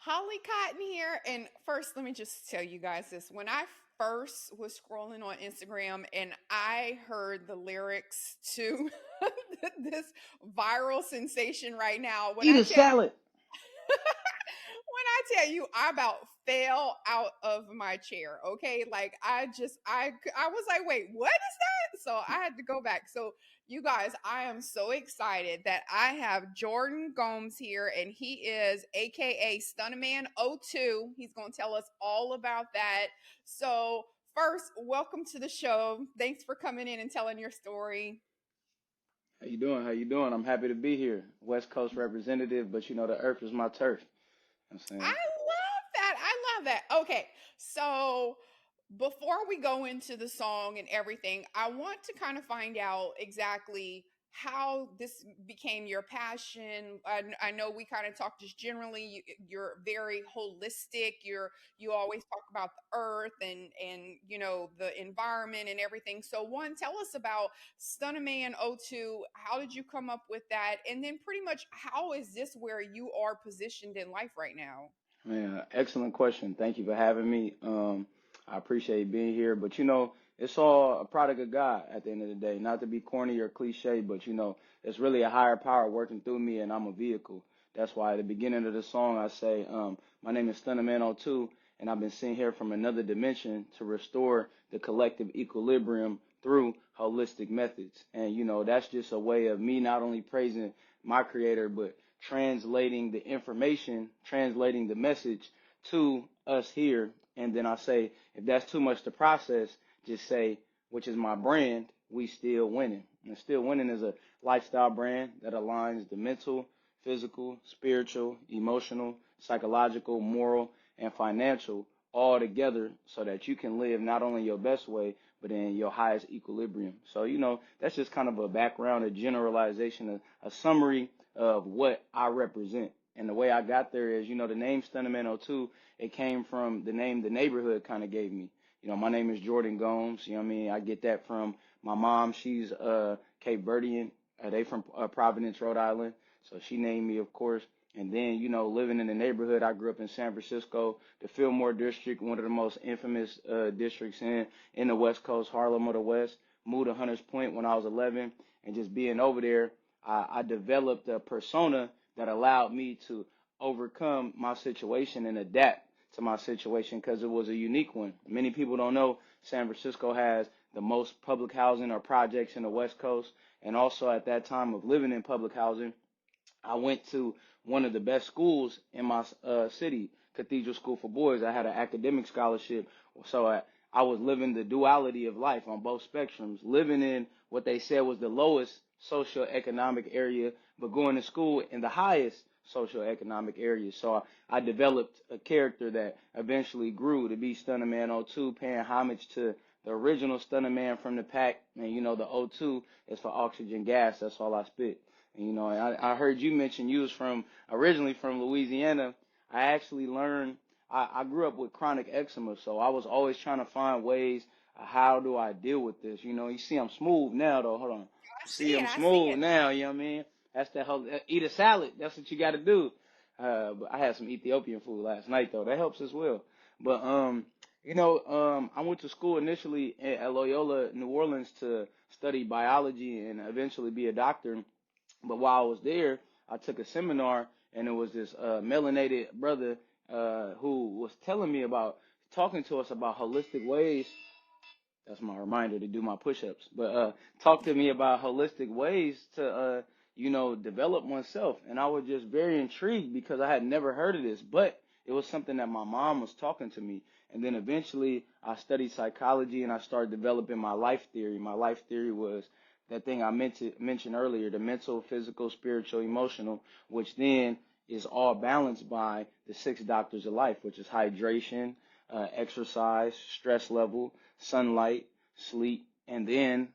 Hollycotton here. And first, let me just tell you guys this. When I first was scrolling on Instagram and I heard the lyrics to this viral sensation right now, Eat a salad. when I tell you I about fell out of my chair, okay? Like I was like, "Wait, what is that?" So I had to go back. So you guys, I am so excited that I have Jordan Gomes here and he is aka Stunnaman02. He's going to tell us all about that. So, first, welcome to the show. Thanks for coming in and telling your story. How you doing? How you doing? I'm happy to be here. West Coast representative, but the earth is my turf. I'm I saying. love that. I love that. Okay. So before we go into the song and everything, I want to kind of find out exactly how this became your passion. I know we kind of talked just generally. You're very holistic. You always talk about the earth and the environment and everything. So one, tell us about Stunnaman02. How did you come up with that? And then pretty much how is this where you are positioned in life right now? Man, excellent question. Thank you for having me. I appreciate being here, but it's all a product of God at the end of the day. Not to be corny or cliche, but it's really a higher power working through me, and I'm a vehicle. That's why at the beginning of the song I say, my name is Stunnaman02, and I've been sent here from another dimension to restore the collective equilibrium through holistic methods. And that's just a way of me not only praising my creator, but translating the information, translating the message to us here. And then I say, if that's too much to process, just say, which is my brand, we still winning. And still winning is a lifestyle brand that aligns the mental, physical, spiritual, emotional, psychological, moral, and financial all together so that you can live not only your best way, but in your highest equilibrium. So, that's just kind of a background, a generalization, a summary of what I represent. And the way I got there is, the name Stunnaman02, it came from the name the neighborhood kind of gave me. My name is Jordan Gomes. I get that from my mom. She's Cape Verdean. They from Providence, Rhode Island. So she named me, of course. And then, living in the neighborhood, I grew up in San Francisco, the Fillmore district, one of the most infamous districts in the West Coast, Harlem of the West. Moved to Hunters Point when I was 11, and just being over there, I developed a persona that allowed me to overcome my situation and adapt to my situation because it was a unique one. Many people don't know San Francisco has the most public housing or projects in the West Coast. And also at that time of living in public housing, I went to one of the best schools in my city, Cathedral School for Boys. I had an academic scholarship, so I was living the duality of life on both spectrums, living in what they said was the lowest socioeconomic area, but going to school in the highest socioeconomic area. So I developed a character that eventually grew to be Stunnaman02, paying homage to the original Stunnaman from the pack. And the O2 is for oxygen gas. That's all I spit. And, I heard you mention you was originally from Louisiana. I actually learned, I grew up with chronic eczema, so I was always trying to find ways, how do I deal with this? You see I'm smooth now, though. Hold on. I You see see it. I'm I see smooth it. now, you know what I mean? That's that whole, eat a salad. That's what you got to do. But I had some Ethiopian food last night, though. That helps as well. But, I went to school initially at Loyola, New Orleans to study biology and eventually be a doctor. But while I was there, I took a seminar, and it was this melanated brother who was telling me talking to us about holistic ways. That's my reminder to do my push-ups. But talk to me about holistic ways to, develop oneself. And I was just very intrigued because I had never heard of this, but it was something that my mom was talking to me. And then eventually I studied psychology and I started developing my life theory. My life theory was that thing I meant to mention earlier, the mental, physical, spiritual, emotional, which then is all balanced by the six doctors of life, which is hydration, exercise, stress level, sunlight, sleep, and then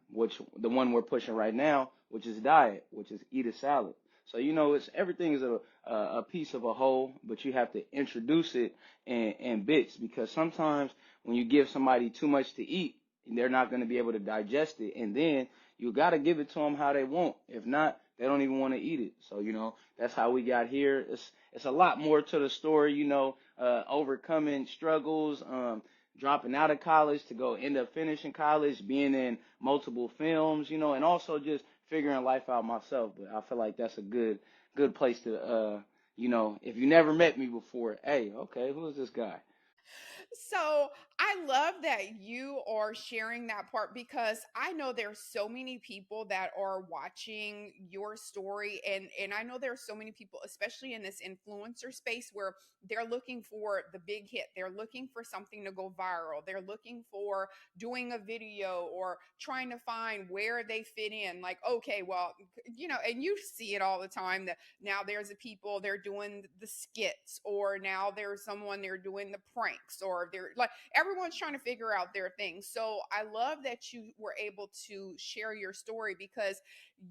the one we're pushing right now, which is diet, which is eat a salad. So it's everything is a piece of a whole, but you have to introduce it in bits because sometimes when you give somebody too much to eat, they're not going to be able to digest it, and then you got to give it to them how they want. If not, they don't even want to eat it. So that's how we got here. it's a lot more to the story, overcoming struggles, dropping out of college to go end up finishing college, being in multiple films, and also just figuring life out myself. But I feel like that's a good place to, if you never met me before, hey, okay, who is this guy? So I love that you are sharing that part because I know there's so many people that are watching your story, and I know there's so many people, especially in this influencer space, where they're looking for the big hit. They're looking for something to go viral. They're looking for doing a video or trying to find where they fit in. Like, okay, well, and you see it all the time that now there's a people they're doing the skits, or now there's someone they're doing the pranks, or they're like everyone's trying to figure out their thing. So I love that you were able to share your story because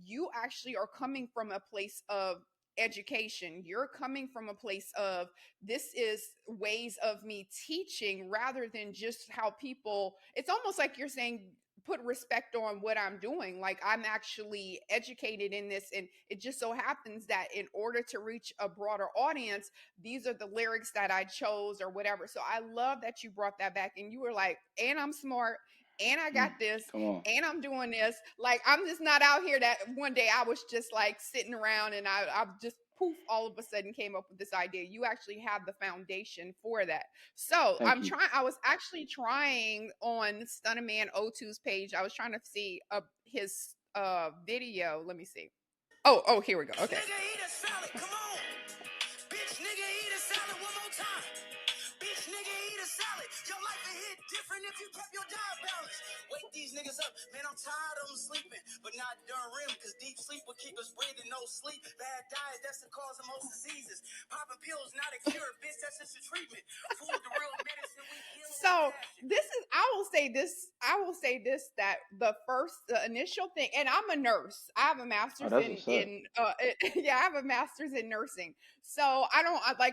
you actually are coming from a place of education. You're coming from a place of this is ways of me teaching rather than just how people, it's almost like you're saying put respect on what I'm doing. Like I'm actually educated in this, and it just so happens that in order to reach a broader audience, these are the lyrics that I chose or whatever. So I love that you brought that back, and you were like, and I'm smart, and I got Mm, this, come on. and I'm doing this. Like I'm just not out here that one day I was just like sitting around and I just poof all of a sudden came up with this idea. You actually have the foundation for that. So Thank you. I was actually trying on Stunnaman02's page. I was trying to see his video. Let me see. Oh, here we go. Okay. Nigga, eat a salad. Come on. Bitch, nigga, eat a salad one more time. Bitch, nigga, eat a salad. Your life will hit different if you kept your job balance. Wake these niggas up. Man, I'm tired of them sleeping, but not during REM, because deep sleep will keep us breathing. No sleep. Bad diet, that's the cause of most diseases. Popping pills, not a cure. Bitch, that's just a treatment. Food, the real medicine we heal. So this is, I will say this, that the initial thing, and I'm a nurse. I have a Oh, master's that's what's up. yeah, I have a master's in nursing. So I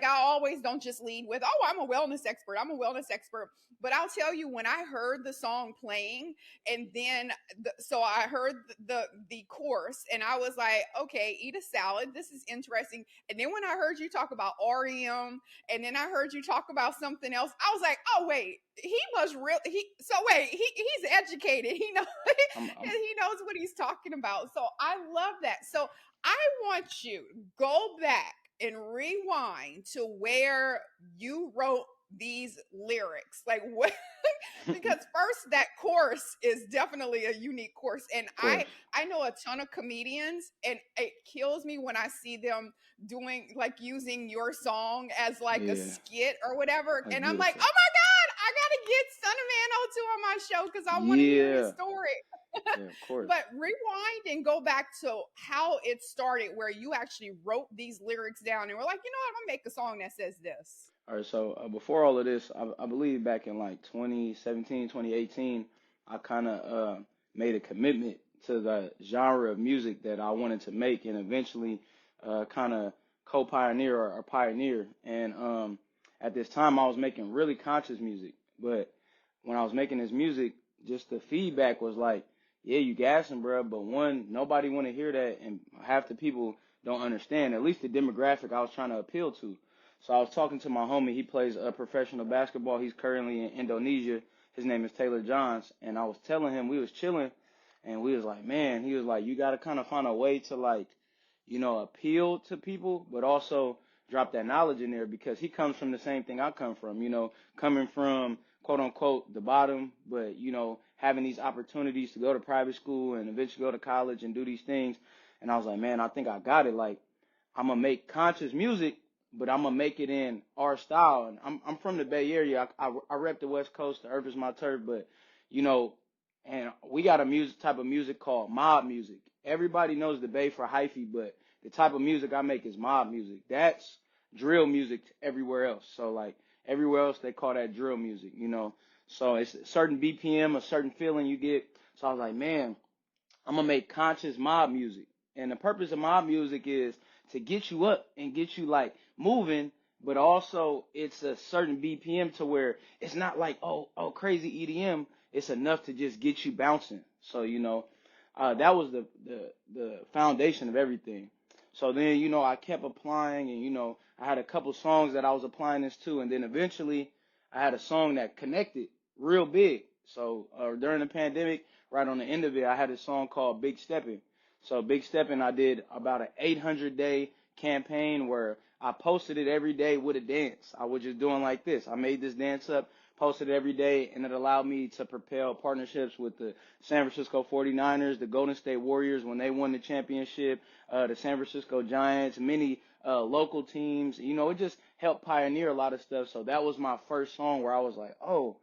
always don't just lead with, oh, I'm a wellness expert. I'm a wellness expert. But I'll tell you, when I heard the song playing, and then so I heard the chorus, and I was like, okay, eat a salad. This is interesting. And then when I heard you talk about REM, and then I heard you talk about something else, I was like, oh wait, he must really he's educated. He knows I'm he knows what he's talking about. So I love that. So I want you go back and rewind to where you wrote these lyrics. Like what because first that course is definitely a unique course, and of course. I know a ton of comedians, and it kills me when I see them doing like using your song as like a Yeah, skit or whatever, that's and I'm like, beautiful. oh my god, I gotta get Son of Man 02 on my show because I want to hear his Yeah, story. yeah, of course. But rewind and go back to how it started, where you actually wrote these lyrics down and were like, you know what, I'm gonna make a song that says this. All right, so before all of this, I believe back in like 2017, 2018, I kind of made a commitment to the genre of music that I wanted to make and eventually kind of co-pioneer or pioneer. And at this time, I was making really conscious music. But when I was making this music, just the feedback was like, yeah, you gassing, bro. But one, nobody want to hear that, and half the people don't understand, at least the demographic I was trying to appeal to. So I was talking to my homie. He plays professional basketball. He's currently in Indonesia. His name is Taylor Johns. And I was telling him, we was chilling, and we was like, man, he was like, you got to kind of find a way to like, appeal to people, but also drop that knowledge in there because he comes from the same thing I come from, coming from quote unquote the bottom, but having these opportunities to go to private school and eventually go to college and do these things. And I was like, man, I think I got it. Like, I'm gonna make conscious music, but I'm gonna make it in our style. And I'm from the Bay Area. I rep the West Coast. The earth is my turf, but you know, and we got a music type of music called mob music. Everybody knows the Bay for hyphy, but the type of music I make is mob music. That's drill music everywhere else. So like everywhere else they call that drill music. So it's a certain BPM, a certain feeling you get. So I was like, man, I'm gonna make conscious mob music. And the purpose of mob music is to get you up and get you like moving, but also it's a certain BPM to where it's not like oh crazy EDM. It's enough to just get you bouncing. So that was the foundation of everything. So then, I kept applying, and, I had a couple songs that I was applying this to. And then eventually I had a song that connected real big. So during the pandemic, right on the end of it, I had a song called Big Steppin'. So Big Steppin', I did about an 800-day campaign where I posted it every day with a dance. I was just doing like this. I made this dance up, posted it every day, and it allowed me to propel partnerships with the San Francisco 49ers, the Golden State Warriors when they won the championship, the San Francisco Giants, many local teams. It just helped pioneer a lot of stuff. So that was my first song where I was like, oh,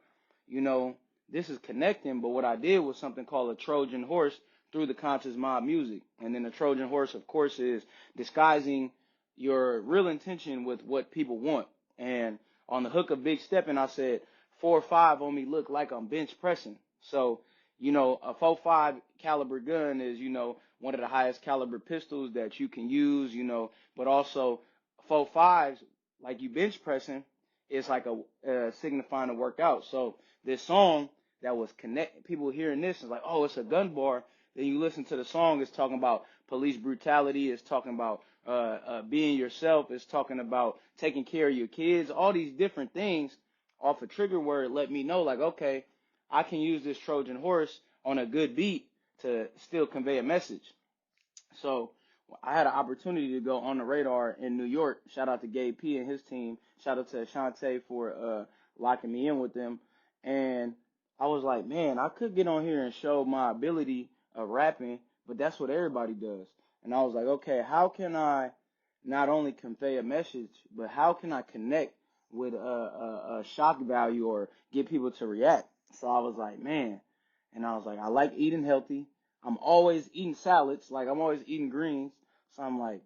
this is connecting. But what I did was something called a Trojan horse through the conscious mob music. And then the Trojan horse, of course, is disguising your real intention with what people want. And on the hook of Big Steppin', I said, 4.5 on me look like I'm bench pressing. So, a 4.5 caliber gun is, one of the highest caliber pistols that you can use, but also 4.5s, like you bench pressing, is like a signifying a workout. So this song that was people hearing this is like, oh, it's a gun bar. Then you listen to the song, it's talking about police brutality, it's talking about being yourself, it's talking about taking care of your kids, all these different things off a trigger word let me know, like, okay, I can use this Trojan horse on a good beat to still convey a message. So I had an opportunity to go on the radar in New York. Shout out to Gabe P and his team. Shout out to Ashante for locking me in with them. And I was like, man, I could get on here and show my ability of rapping, but that's what everybody does. And I was like, okay, how can I not only convey a message, but how can I connect with a shock value or get people to react? So I was like, man, and I was like, I like eating healthy. I'm always eating salads, like I'm always eating greens. So I'm like,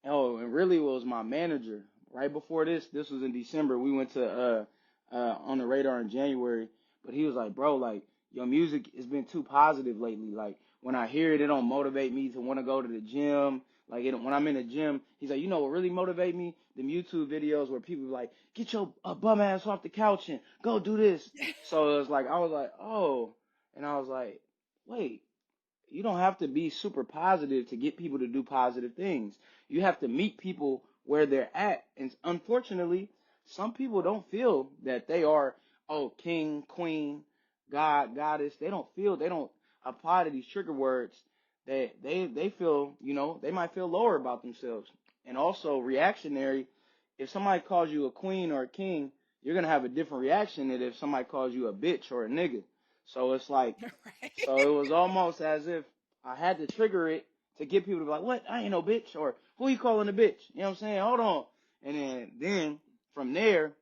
oh, and really it was my manager. Right before this was in December. We went to on the radar in January, but he was like, bro, like your music has been too positive lately. Like when I hear it, it don't motivate me to want to go to the gym. Like when I'm in the gym, he's like, what really motivate me? The YouTube videos where people like, get your bum ass off the couch and go do this. So it was like, I was like, oh, and I was like, wait, you don't have to be super positive to get people to do positive things. You have to meet people where they're at. And unfortunately, some people don't feel that they are, oh, king, queen, God, goddess. They don't apply to these trigger words. They feel, they might feel lower about themselves. And also reactionary, if somebody calls you a queen or a king, you're going to have a different reaction than if somebody calls you a bitch or a nigga. So it's like, Right. so it was almost as if I had to trigger it to get people to be like, what? I ain't no bitch. Or who you calling a bitch? You know what I'm saying? Hold on. And then from there,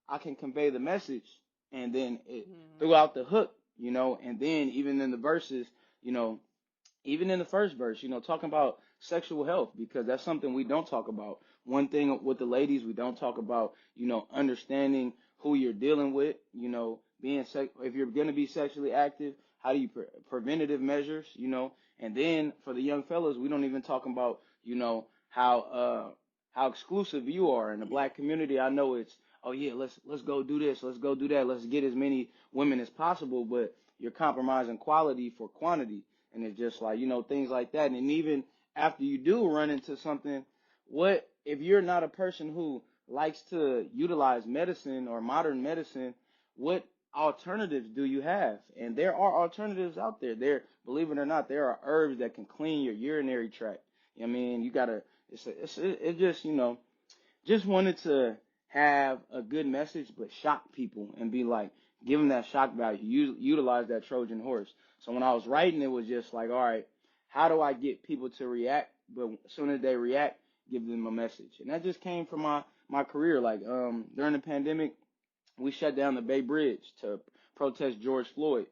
I can convey the message. And then throughout the hook, and then even in the verses, even in the first verse, talking about sexual health, because that's something we don't talk about. One thing with the ladies, we don't talk about, understanding who you're dealing with, being if you're going to be sexually active, how do you preventative measures, and then for the young fellas, we don't even talk about, how exclusive you are in the black community. I know it's, oh yeah, let's go do this, let's go do that, let's get as many women as possible, but you're compromising quality for quantity. And it's just like, things like that. And even after you do run into something, what if you're not a person who likes to utilize medicine or modern medicine, what alternatives do you have? And there are alternatives out there. Believe it or not, there are herbs that can clean your urinary tract. I mean, you gotta, it's just, just wanted to have a good message, but shock people and be like, give them that shock value, utilize that Trojan horse. So when I was writing, it was just like, all right, how do I get people to react? But as soon as they react, give them a message. And that just came from my career. Like during the pandemic, we shut down the Bay Bridge to protest George Floyd.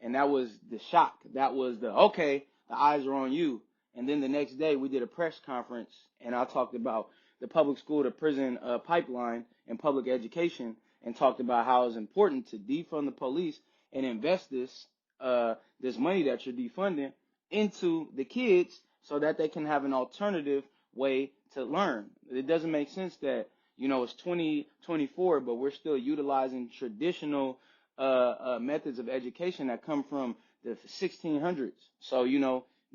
And that was the shock. That was okay, the eyes are on you. And then the next day we did a press conference and I talked about the public school to prison pipeline and public education and talked about how it's important to defund the police and invest this money that you're defunding into the kids so that they can have an alternative way to learn. It doesn't make sense that, it's 2024, but we're still utilizing traditional methods of education that come from the 1600s. So,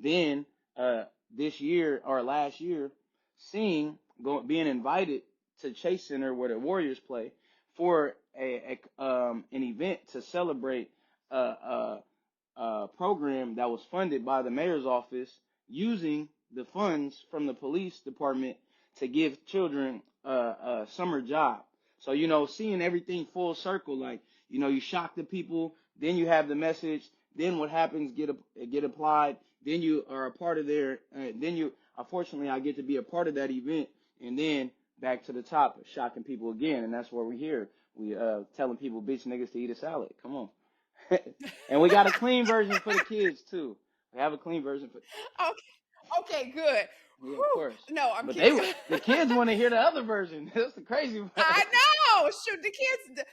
then this year or last year, being invited to Chase Center where the Warriors play for an event to celebrate a program that was funded by the mayor's office using the funds from the police department to give children a summer job. So, seeing everything full circle, like, you shock the people, then you have the message, then what happens get applied, then you are a part of unfortunately, I get to be a part of that event, and then back to the top, shocking people again, and that's where we're here. We telling people bitch niggas to eat a salad. Come on. And we got a clean version for the kids too. We have a clean version for. Okay, okay, good. Yeah, of Whew. course. No, I'm But kidding. the kids want to hear the other version. That's the crazy I part. know. Shoot, the kids,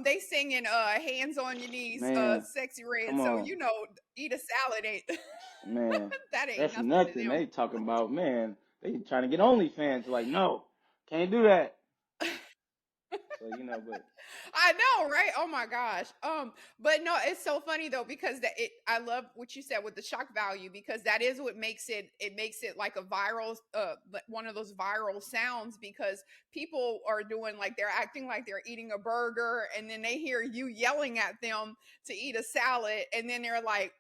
they singing "Hands on Your Knees," Man, "Sexy Red." come So on, eat a salad ain't man. that ain't That's nothing to nothing. them. They talking about, man. They trying to get OnlyFans. Like, no, can't do that. So but I know, right? Oh my gosh. But no, it's so funny though because I love what you said with the shock value because that is what makes it like a viral one of those viral sounds because people are doing like they're acting like they're eating a burger and then they hear you yelling at them to eat a salad and then they're like,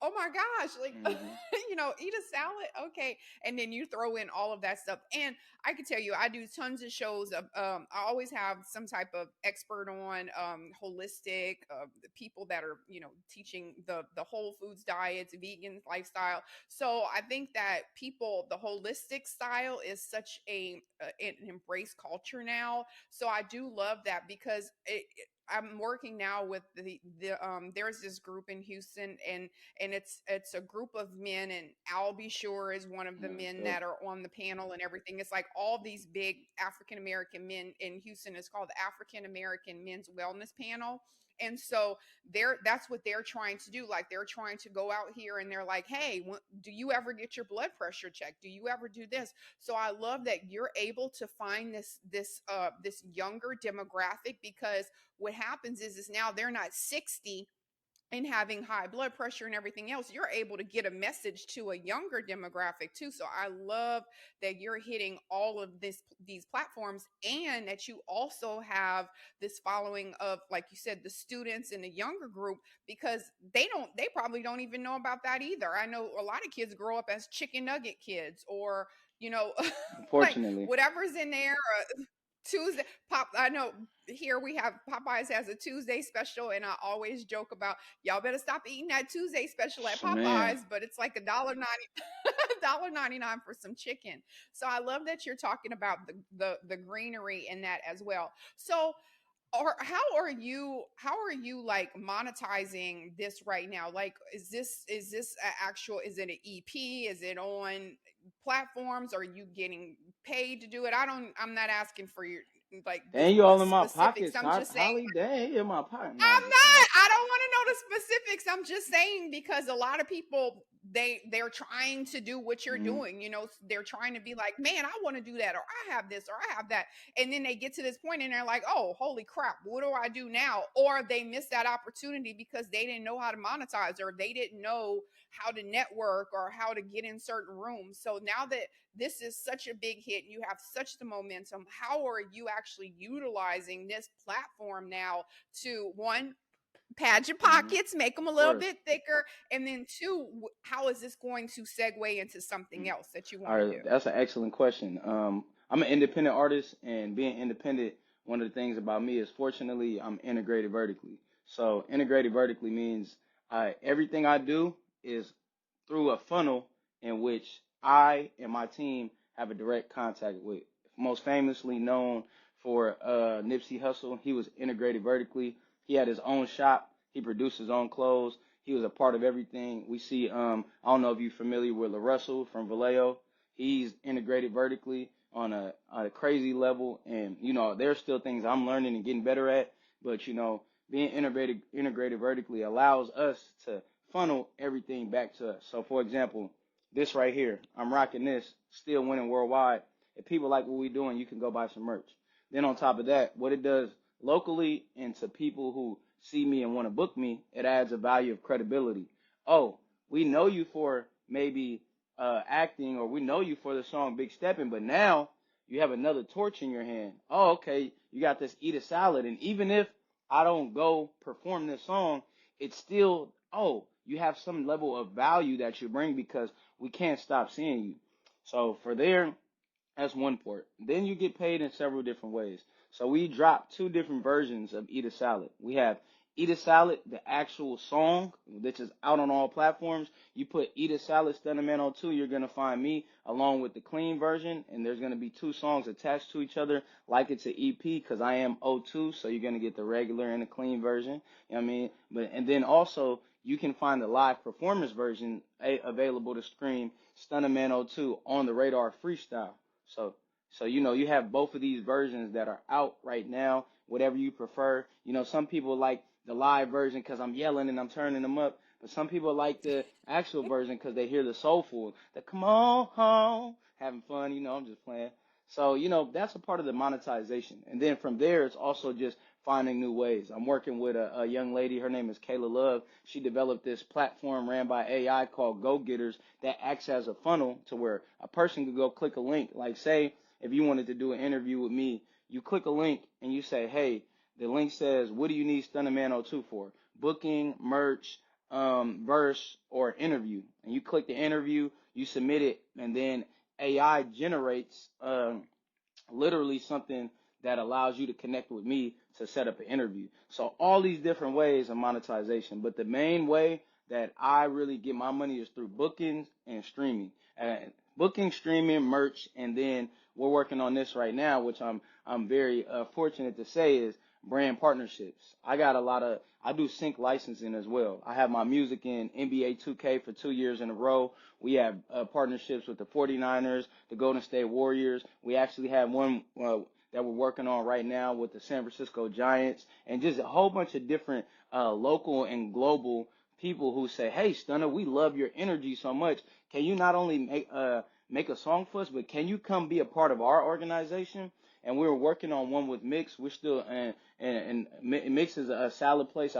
oh my gosh, like hmm eat a salad, okay, and then you throw in all of that stuff. And I can tell you I do tons of shows of I always have some type of expert on holistic the people that are teaching the whole foods diets, vegan lifestyle. So I think that the holistic style is such an embrace culture now. So I do love that because I'm working now with there's this group in Houston and it's a group of men and Albie Shore is one of the that's men dope. that are on the panel and everything. It's like all these big African American men in Houston. It's called the African American Men's Wellness Panel. And so that's what they're trying to do. Like they're trying to go out here and they're like, hey, do you ever get your blood pressure checked? Do you ever do this? So I love that you're able to find this younger demographic because what happens is now they're not 60 and having high blood pressure and everything else. You're able to get a message to a younger demographic too. So I love that you're hitting all of these platforms and that you also have this following of, like you said, the students in the younger group, because they probably don't even know about that either. I know a lot of kids grow up as chicken nugget kids or like Unfortunately, whatever's in there. Tuesday pop. I know here we have Popeyes has a Tuesday special, and I always joke about y'all better stop eating that Tuesday special at man. Popeyes, but it's like $1.90, $1.99 for some chicken. So I love that you're talking about the greenery in that as well. So or how are you like monetizing this right now? Like is this actual, is it an EP, is it on platforms, are you getting paid to do it? I'm not asking for your like Dang, you the all in my specifics. pockets, I'm just saying Holly. Dang, in my pocket. No, I'm I'm just not. playing. I don't want to know the specifics. I'm just saying because a lot of people they're trying to do what you're hmm doing. They're trying to be like, man, I want to do that, or I have this, or I have that, and then they get to this point and they're like, oh, holy crap, what do I do now? Or they miss that opportunity because they didn't know how to monetize, or they didn't know how to network, or how to get in certain rooms. So now that this is such a big hit, and you have such the momentum, how are you actually utilizing this platform now to one, pad your Of pockets, make them a little course. bit thicker, and then two, how is this going to segue into something else that you want All to right, do? that's an excellent question. I'm an independent artist, and being independent, one of the things about me is fortunately I'm integrated vertically. So integrated vertically means everything I do is through a funnel in which I and my team have a direct contact with. Most famously known for Nipsey Hussle, he was integrated vertically. He had his own shop. He produced his own clothes. He was a part of everything. We see, I don't know if you're familiar with LaRussell from Vallejo. He's integrated vertically on a crazy level, and there's still things I'm learning and getting better at. But being integrated vertically allows us to funnel everything back to us. So, for example, this right here, I'm rocking this, still winning worldwide. If people like what we're doing, you can go buy some merch. Then on top of that, what it does locally and to people who see me and want to book me, it adds a value of credibility. Oh, we know you for maybe acting, or we know you for the song Big Steppin', but now you have another torch in your hand. Oh, okay, you got this Eat a Salad, and even if I don't go perform this song, it's still, oh, you have some level of value that you bring because we can't stop seeing you. So for there, that's one part. Then you get paid in several different ways. So we dropped two different versions of Eat a Salad. We have Eat a Salad, the actual song, which is out on all platforms. You put Eat a Salad Stunnaman02, you're going to find me along with the clean version. And there's going to be two songs attached to each other like it's an EP because I am O2. So you're going to get the regular and the clean version. You know what I mean? And then also you can find the live performance version available to stream Stunnaman02 on the Radar Freestyle. So, you have both of these versions that are out right now, whatever you prefer. Some people like the live version because I'm yelling and I'm turning them up, but some people like the actual version because they hear the soulful, the come on home, having fun. I'm just playing. So, that's a part of the monetization. And then from there, it's also just finding new ways. I'm working with a young lady. Her name is Kayla Love. She developed this platform ran by AI called Go Getters that acts as a funnel to where a person could go click a link. Like, say, if you wanted to do an interview with me, you click a link and you say, hey, the link says, what do you need Stunnaman02 for? Booking, merch, verse, or interview. And you click the interview, you submit it, and then AI generates literally something that allows you to connect with me to set up an interview. So all these different ways of monetization, but the main way that I really get my money is through bookings and streaming. Booking, streaming, merch, and then we're working on this right now, which I'm very fortunate to say is brand partnerships. I do sync licensing as well. I have my music in NBA 2K for 2 years in a row. We have partnerships with the 49ers, the Golden State Warriors. We actually have one that we're working on right now with the San Francisco Giants, and just a whole bunch of different local and global people who say, hey, Stunner, we love your energy so much. Can you not only make a song for us, but can you come be a part of our organization? And we were working on one with Mix. We're still, and Mix is a salad place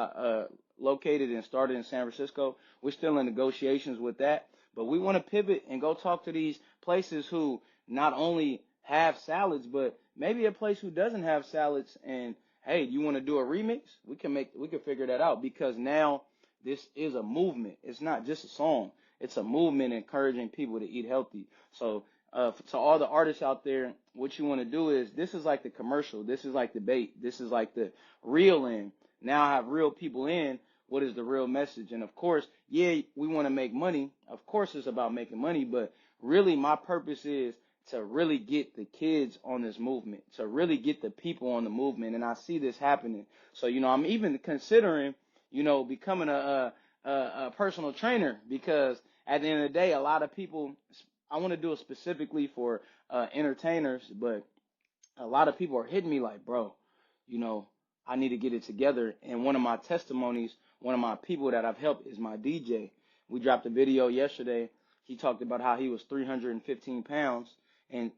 located and started in San Francisco. We're still in negotiations with that. But we want to pivot and go talk to these places who not only have salads, but maybe a place who doesn't have salads. And hey, you want to do a remix? We can figure that out, because now this is a movement. It's not just a song. It's a movement encouraging people to eat healthy. So to all the artists out there, what you want to do is, this is like the commercial. This is like the bait. This is like the reel in. Now I have real people in. What is the real message? And of course, yeah, we want to make money. Of course, it's about making money. But really, my purpose is to really get the kids on this movement, to really get the people on the movement. And I see this happening. So, I'm even considering, becoming a personal trainer, because at the end of the day, a lot of people, I want to do it specifically for entertainers, but a lot of people are hitting me like, bro, I need to get it together. And one of my testimonies, one of my people that I've helped is my DJ. We dropped a video yesterday. He talked about how he was 315 pounds, and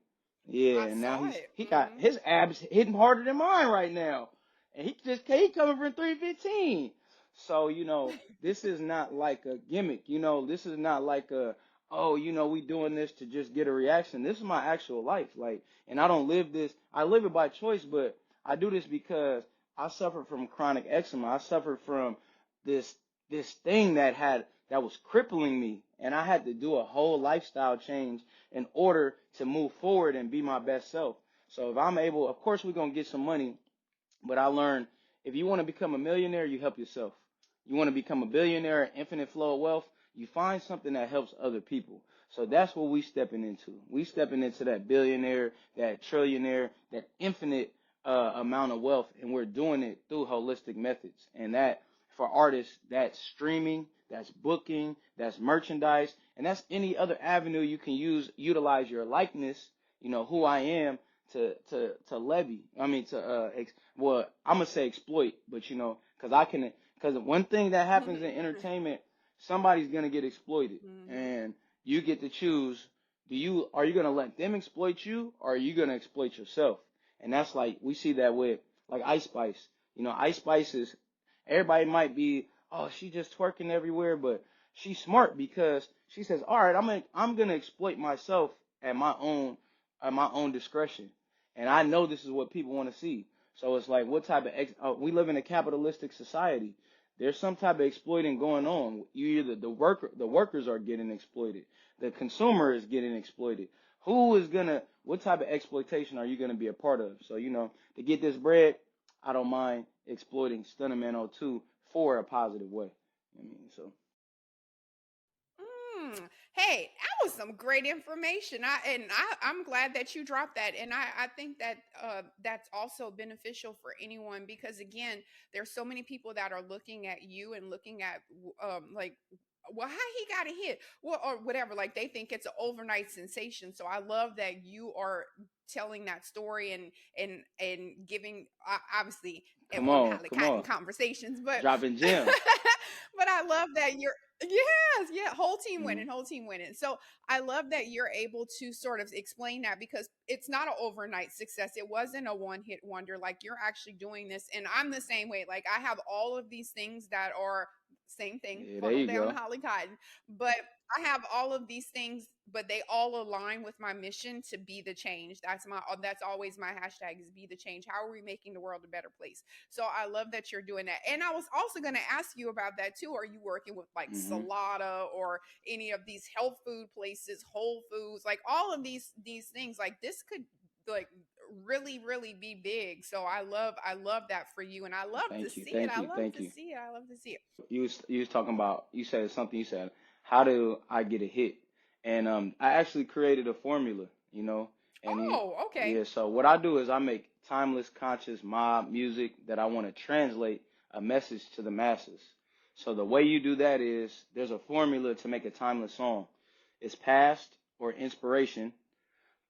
yeah, I and now saw it. he got his abs hitting harder than mine right now, and he coming from 315. So this is not like a gimmick. This is not like we doing this to just get a reaction. This is my actual life, like, and I don't live this. I live it by choice, but I do this because I suffer from chronic eczema. I suffered from this thing that was crippling me, and I had to do a whole lifestyle change in order to move forward and be my best self. So if I'm able, of course we're gonna get some money, but I learned, if you want to become a millionaire, you help yourself. You want to become a billionaire, infinite flow of wealth, you find something that helps other people. So that's what we stepping into. We stepping into that billionaire, that trillionaire, that infinite amount of wealth, and we're doing it through holistic methods. And that, for artists, that's streaming, that's booking, that's merchandise, and that's any other avenue you can utilize your likeness, who I am, to levy. I mean, well, I'm gonna say exploit, but because one thing that happens in entertainment, somebody's gonna get exploited, and you get to choose. Are you gonna let them exploit you, or are you gonna exploit yourself? And that's like, we see that with like Ice Spice. Ice Spice is, everybody might be, oh, she just twerking everywhere, but she's smart because she says, all right, I'm gonna exploit myself at my own discretion, and I know this is what people want to see. So it's like, what type of we live in a capitalistic society. There's some type of exploiting going on. You either the workers are getting exploited, the consumer is getting exploited. What type of exploitation are you gonna be a part of? So to get this bread, I don't mind exploiting Stunnaman02 for a positive way. I mean, so Mm. Hey, that was some great information. I'm glad that you dropped that, and I think that that's also beneficial for anyone because again, there's so many people that are looking at you and looking at like, well, how he got a hit, well, or whatever. Like they think it's an overnight sensation. So I love that you are telling that story and giving obviously on Holly come Cotton on, conversations, but dropping gems. but I love that you're yes, yeah, Hmm. whole team winning. So I love that you're able to sort of explain that because it's not an overnight success. It wasn't a one hit wonder. Like you're actually doing this, and I'm the same way. Like I have all of these things that are same thing, Yeah, there funnel you down go. Holly Cotton, but I have all of these things, but they all align with my mission to be the change. That's always my hashtag is be the change. How are we making the world a better place? So I love that you're doing that. And I was also going to ask you about that too. Are you working with like Hmm. Salada or any of these health food places, Whole Foods, like all of these things? Like this could like really be big. So I love that for you, and I love to Thank you, see it. thank you, thank you. I love to see it. You was talking about, you said something. You said, how do I get a hit? And I actually created a formula. And Oh, okay. yeah. So what I do is I make timeless, conscious mob music that I want to translate a message to the masses. So the way you do that is there's a formula to make a timeless song. It's past or inspiration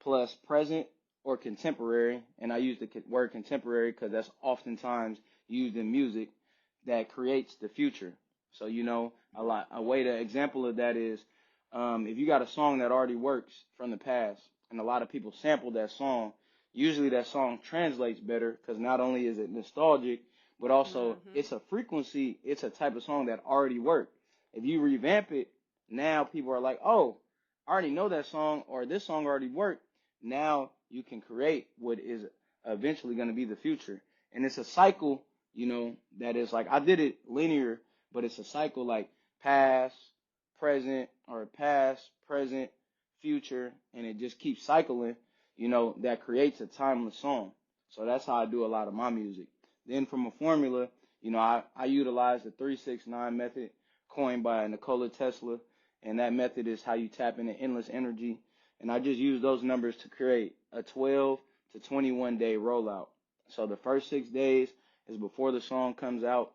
plus present or contemporary, and I use the word contemporary because that's oftentimes used in music that creates the future. So a way to example of that is if you got a song that already works from the past, and a lot of people sample that song, usually that song translates better because not only is it nostalgic, but also Mm-hmm. it's a frequency, it's a type of song that already worked. If you revamp it, now people are like, oh, I already know that song, or this song already worked. Now you can create what is eventually going to be the future. And it's a cycle, that is like, I did it linear, but it's a cycle like past, present, or past, present, future, and it just keeps cycling, that creates a timeless song. So that's how I do a lot of my music. Then from a formula, I utilize the 369 method coined by Nikola Tesla, and that method is how you tap into endless energy, and I just use those numbers to create a 12 to 21 day rollout. So the first 6 days is before the song comes out.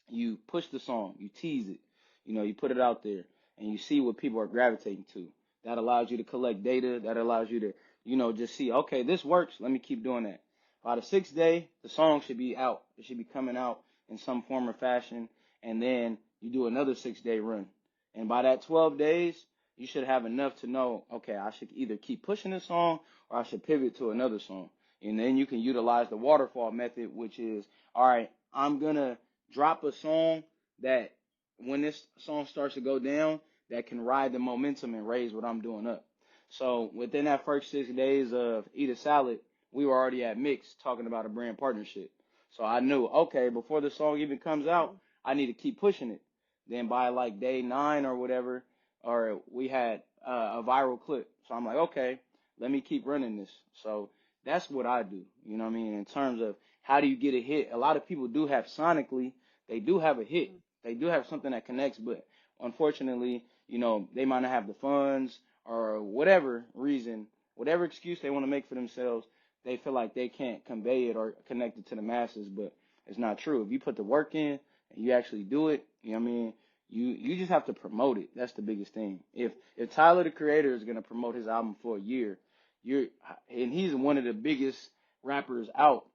You push the song, you tease it, you put it out there, and you see what people are gravitating to. That allows you to collect data. That allows you to, just see, okay, this works. Let me keep doing that. By the 6th day, the song should be out. It should be coming out in some form or fashion, and then you do another 6 day run. And by that 12 days, you should have enough to know, okay, I should either keep pushing this song or I should pivot to another song. And then you can utilize the waterfall method, which is, all right, I'm going to drop a song that when this song starts to go down, that can ride the momentum and raise what I'm doing up. So within that first 6 days of Eat a Salad, we were already at Mix talking about a brand partnership. So I knew, okay, before the song even comes out, I need to keep pushing it. Then by like day 9 or whatever, or we had a viral clip. So I'm like, okay, let me keep running this. So that's what I do. You know what I mean? In terms of how do you get a hit? A lot of people do have sonically, they do have a hit. They do have something that connects, but unfortunately, they might not have the funds or whatever reason, whatever excuse they want to make for themselves, they feel like they can't convey it or connect it to the masses, but it's not true. If you put the work in and you actually do it, you know what I mean? You just have to promote it. That's the biggest thing. If Tyler the Creator is gonna promote his album for a year, and he's one of the biggest rappers out,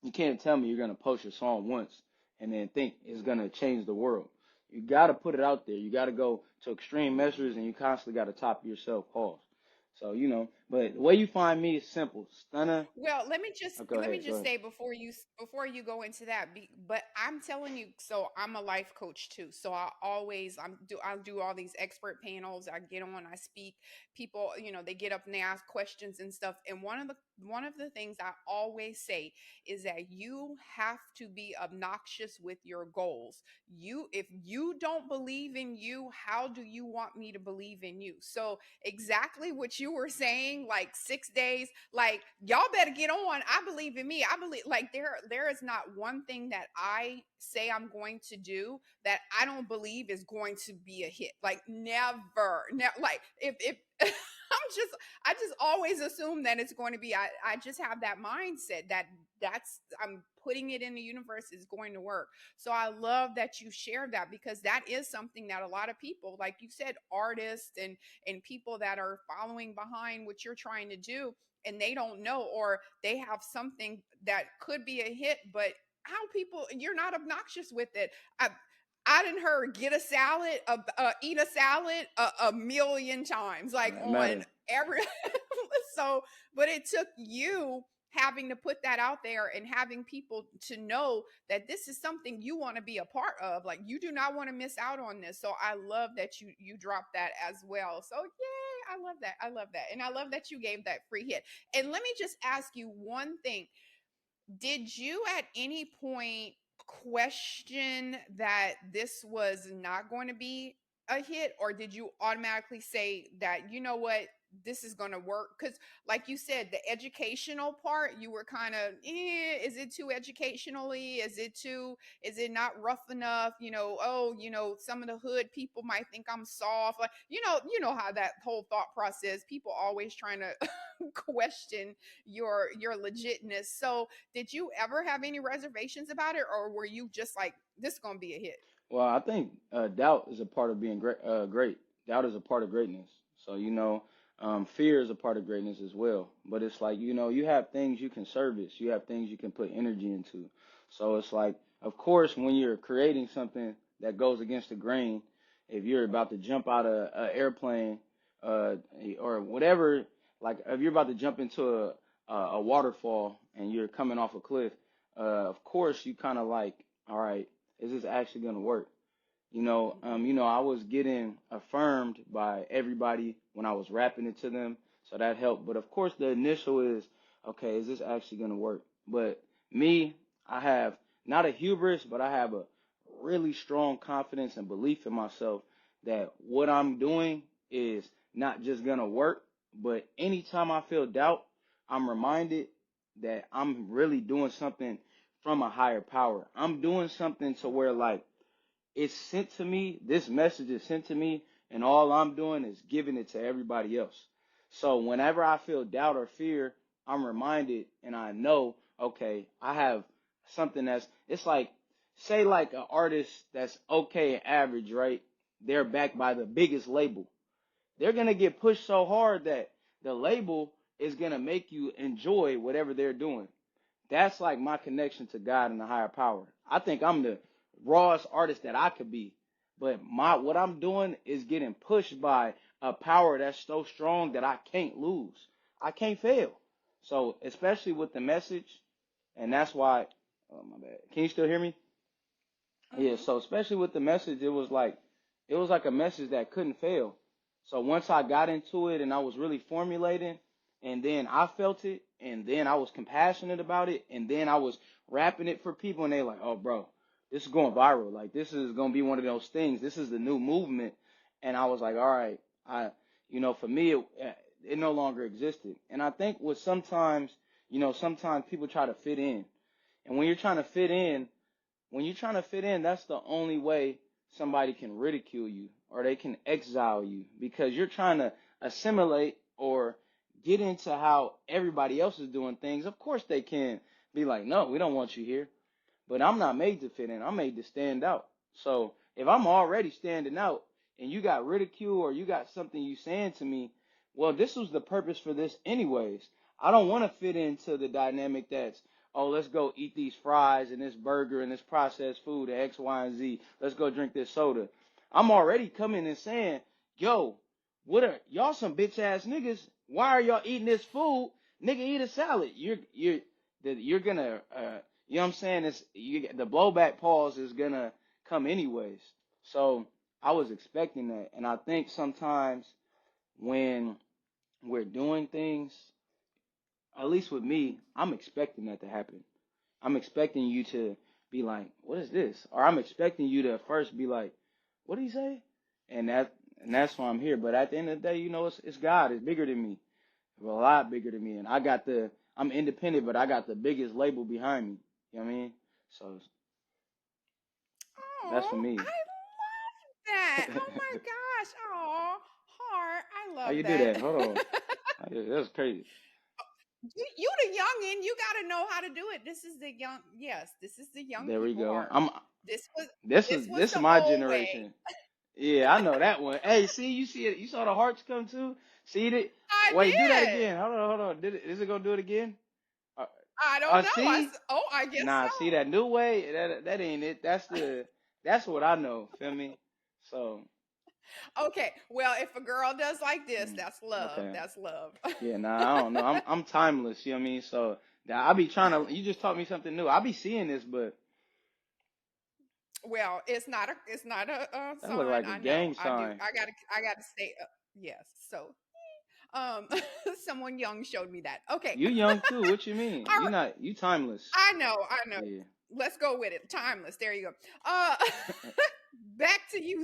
you can't tell me you're gonna post your song once and then think it's gonna change the world. You gotta put it out there. You gotta go to extreme measures, and you constantly gotta top yourself. Pause. So But the way you find me is simple. Stunner. Well, Oh, go let me ahead. Go just ahead. say before you go into that, but I'm telling you, so I'm a life coach too. So I do all these expert panels. I get on, I speak. People, they get up and they ask questions and stuff. And one of the things I always say is that you have to be obnoxious with your goals. If you don't believe in you, how do you want me to believe in you? So exactly what you were saying, like 6 days, like y'all better get on. I believe in me. I believe, like, there is not one thing that I say I'm going to do that I don't believe is going to be a hit. Like, never. Like, if I just always assume that it's going to be. I just have that mindset that I'm putting it in the universe is going to work. So I love that you shared that, because that is something that a lot of people, like you said, artists and people that are following behind what you're trying to do, and they don't know, or they have something that could be a hit, but how people, you're not obnoxious with it. I didn't heard get a salad, eat a salad a million times, like That on matter. every. So, but it took you having to put that out there and having people to know that this is something you want to be a part of. Like, you do not want to miss out on this. So I love that you dropped that as well. So yay, I love that. I love that. And I love that you gave that free hit. And let me just ask you one thing. Did you at any point question that this was not going to be a hit, or did you automatically say that, you know what, this is going to work? Because, like you said, the educational part, you were kind of, is it too educationally? Is it not rough enough? Oh, some of the hood people might think I'm soft. Like, how that whole thought process, people always trying to question your legitness. So, did you ever have any reservations about it, or were you just like, this is gonna be a hit? Well, I think doubt is a part of being great. Great. Doubt is a part of greatness. So fear is a part of greatness as well. But it's like you have things you can service. You have things you can put energy into. So it's like, of course, when you're creating something that goes against the grain, if you're about to jump out of an airplane, uh, or whatever, like if you're about to jump into a waterfall and you're coming off a cliff, of course you kind of like, all right, is this actually going to work? I was getting affirmed by everybody when I was rapping it to them, so that helped. But of course, the initial is, okay, is this actually going to work? But me, I have not a hubris, but I have a really strong confidence and belief in myself that what I'm doing is not just going to work, but anytime I feel doubt, I'm reminded that I'm really doing something from a higher power. I'm doing something to where, like, it's sent to me, this message is sent to me, and all I'm doing is giving it to everybody else. So whenever I feel doubt or fear, I'm reminded and I know, okay, I have something it's like, say like an artist that's okay and average, right? They're backed by the biggest label. They're going to get pushed so hard that the label is going to make you enjoy whatever they're doing. That's like my connection to God and the higher power. I think I'm the rawest artist that I could be. But what I'm doing is getting pushed by a power that's so strong that I can't lose. I can't fail. So especially with the message, and that's why, oh my bad. Can you still hear me? Yeah, Mm-hmm. so especially with the message, it was like a message that couldn't fail. So once I got into it and I was really formulating, and then I felt it, and then I was compassionate about it, and then I was rapping it for people, and they like, oh, bro, this is going viral. Like, this is gonna be one of those things. This is the new movement, and I was like, all right, for me, it no longer existed. And I think what sometimes people try to fit in, and when you're trying to fit in, that's the only way somebody can ridicule you or they can exile you, because you're trying to assimilate or get into how everybody else is doing things. Of course, they can be like, no, we don't want you here. But I'm not made to fit in. I'm made to stand out. So if I'm already standing out and you got ridicule or you got something you saying to me, well, this was the purpose for this anyways. I don't want to fit into the dynamic that's, oh, let's go eat these fries and this burger and this processed food and X, Y, and Z. Let's go drink this soda. I'm already coming and saying, yo, what are y'all some bitch ass niggas? why are y'all eating this food? Nigga, eat a salad. You're gonna you know what I'm saying? The blowback pause is gonna come anyways. So I was expecting that, and I think sometimes when we're doing things, at least with me, I'm expecting that to happen. I'm expecting you to be like, "What is this?" Or I'm expecting you to first be like, "What did he say?" And that's why I'm here. But at the end of the day, it's God. It's bigger than me. A lot bigger than me. And I'm independent, but I got the biggest label behind me. You know what I mean? So that's for Oh, I me. love that. Oh my gosh. Oh, heart. I How love you do that. that? Hold on. That's crazy. You the youngin, you got to know how to do it. This is the young, yes, this is the young There we people go. heart. This was This this is was this is the my old way. generation. Yeah, I know that one. Hey, see, you see it? You saw the hearts come too? See it? I Wait, do that did. again. Hold on. Is it gonna do it again? Uh, I don't know. see? Oh, I guess Nah, see so. that new way? That ain't it. That's what I know. Feel me? So, Okay. Well, if a girl does like this, mm, that's love. okay. That's love. Yeah, nah, I don't know. I'm timeless. You know what I mean? So I be trying to. You just taught me something new. I be seeing this, but Well, it's not a that look sign. like a I know. gang I do. sign. I gotta stay. Yes. So, um, someone young showed me that. Okay. You young too. What you mean? All You right. not you timeless. I know. I know. Yeah. Let's go with it. Timeless. There you go. Uh, back to you,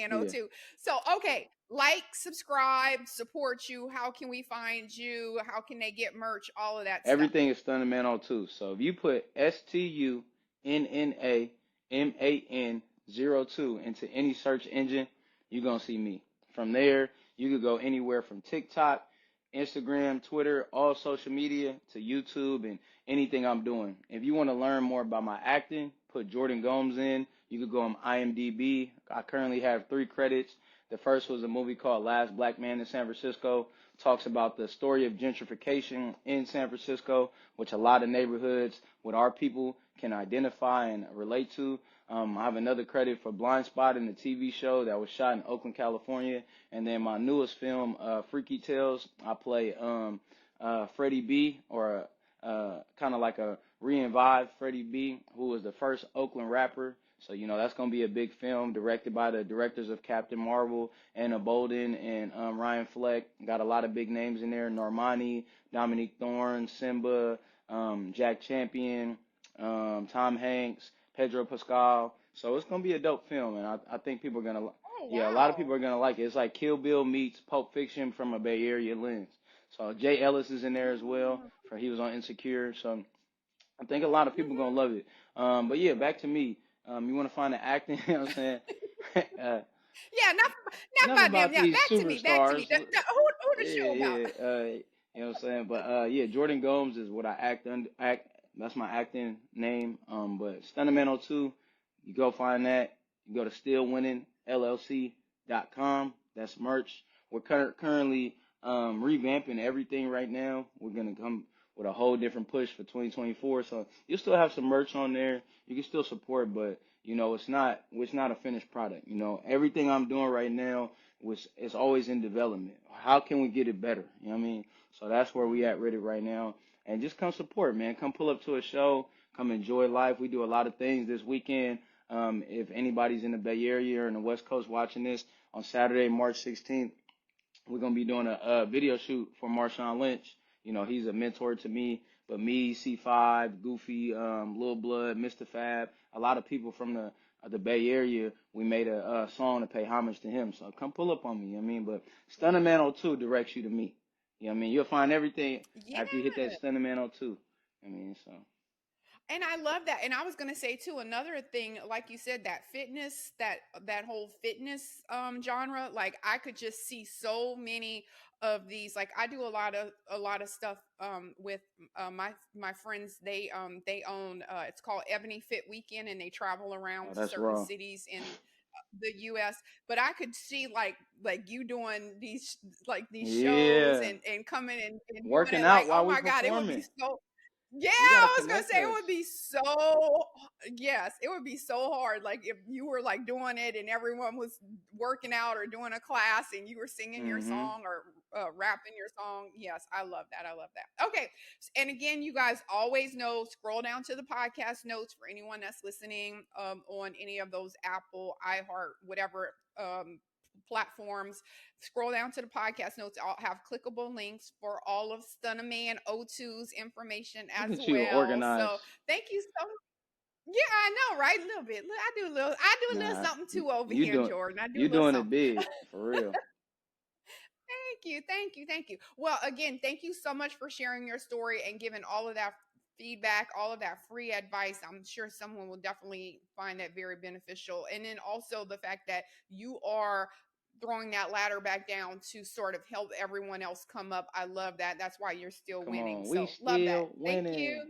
Yeah. Stunnaman02. So, okay, like, subscribe, support you. How can we find you? How can they get merch? All of that stuff. Everything is Stunnaman02. So if you put STUNNAMAN02 into any search engine, you're gonna see me. From there, you could go anywhere from TikTok, Instagram, Twitter, all social media to YouTube and anything I'm doing. If you want to learn more about my acting, put Jordan Gomes in. You could go on IMDb. I currently have 3 credits. The first was a movie called Last Black Man in San Francisco. Talks about the story of gentrification in San Francisco, which a lot of neighborhoods with our people can identify and relate to. I have another credit for Blind Spot in the TV show that was shot in Oakland, California. And then my newest film, Freaky Tales, I play Freddie B, or kind of like a re-revived Freddie B, who was the first Oakland rapper. So, that's going to be a big film directed by the directors of Captain Marvel, Anna Bolden, and Ryan Fleck. Got a lot of big names in there. Normani, Dominique Thorne, Simba, Jack Champion, Tom Hanks, Pedro Pascal. So it's going to be a dope film, and I think people are going to, Oh, yeah, a lot of wow. people are going to like it. It's like Kill Bill meets Pulp Fiction from a Bay Area lens. So Jay Ellis is in there as well, Mm, for he was on Insecure. So I think a lot of people mhm. gonna love it. But yeah, back to me. You want to find the acting? You know what I'm saying? uh, Yeah, not enough about them. about Yeah, these back to me. Back to me. superstars. Who the Yeah, show about? yeah. You know what I'm saying? But yeah, Jordan Gomes is what I act. That's my acting name. But Stunnaman02, you go find that. You go to stillwinningllc.com. That's merch. We're currently revamping everything right now. We're gonna come with a whole different push for 2024. So you'll still have some merch on there. You can still support, but it's not a finished product. Everything I'm doing right now is always in development. How can we get it better? You know what I mean? So that's where we at with it right now. And just come support, man. Come pull up to a show. Come enjoy life. We do a lot of things this weekend. If anybody's in the Bay Area or in the West Coast watching this, on Saturday, March 16th, we're gonna be doing a video shoot for Marshawn Lynch. He's a mentor to me. But me, C5, Goofy, Lil Blood, Mr. Fab, a lot of people from the Bay Area, we made a song to pay homage to him. So come pull up on me. You know what I mean? But Stunnaman02 directs you to me. You know what I mean? You'll find everything Yeah. after you hit that Stunnaman02. I mean, so And I love that. And I was gonna say too, another thing, like you said, that fitness, that whole fitness genre, like I could just see so many of these. Like I do a lot of stuff with my friends. They own it's called Ebony Fit Weekend, and they travel around oh, to that's certain raw. cities in the US. But I could see like you doing these shows Yeah, and coming and doing working it like, out oh while we my God, it would be performing. so, yeah, We got a I was gonna connect say it us. would be yes, it would be so hard. Like if you were like doing it and everyone was working out or doing a class and you were singing your Mm-hmm. song or rapping your song. Yes, I love that. I love that. Okay, and again, you guys always know. Scroll down to the podcast notes for anyone that's listening on any of those Apple, iHeart, whatever platforms. Scroll down to the podcast notes. I'll have clickable links for all of Stunnaman02's information Look as at you, well. So organized. thank you so much. Yeah, I know, right? A little bit. Look, I do a little Nah, something too over you here, doing Jordan. I do you a little doing it something. big for real. Thank you, thank you, thank you. Well, again, thank you so much for sharing your story and giving all of that feedback, all of that free advice. I'm sure someone will definitely find that very beneficial. And then also the fact that you are throwing that ladder back down to sort of help everyone else come up. I love that. That's why you're still Come winning. on, we So love that. still Thank you. winning.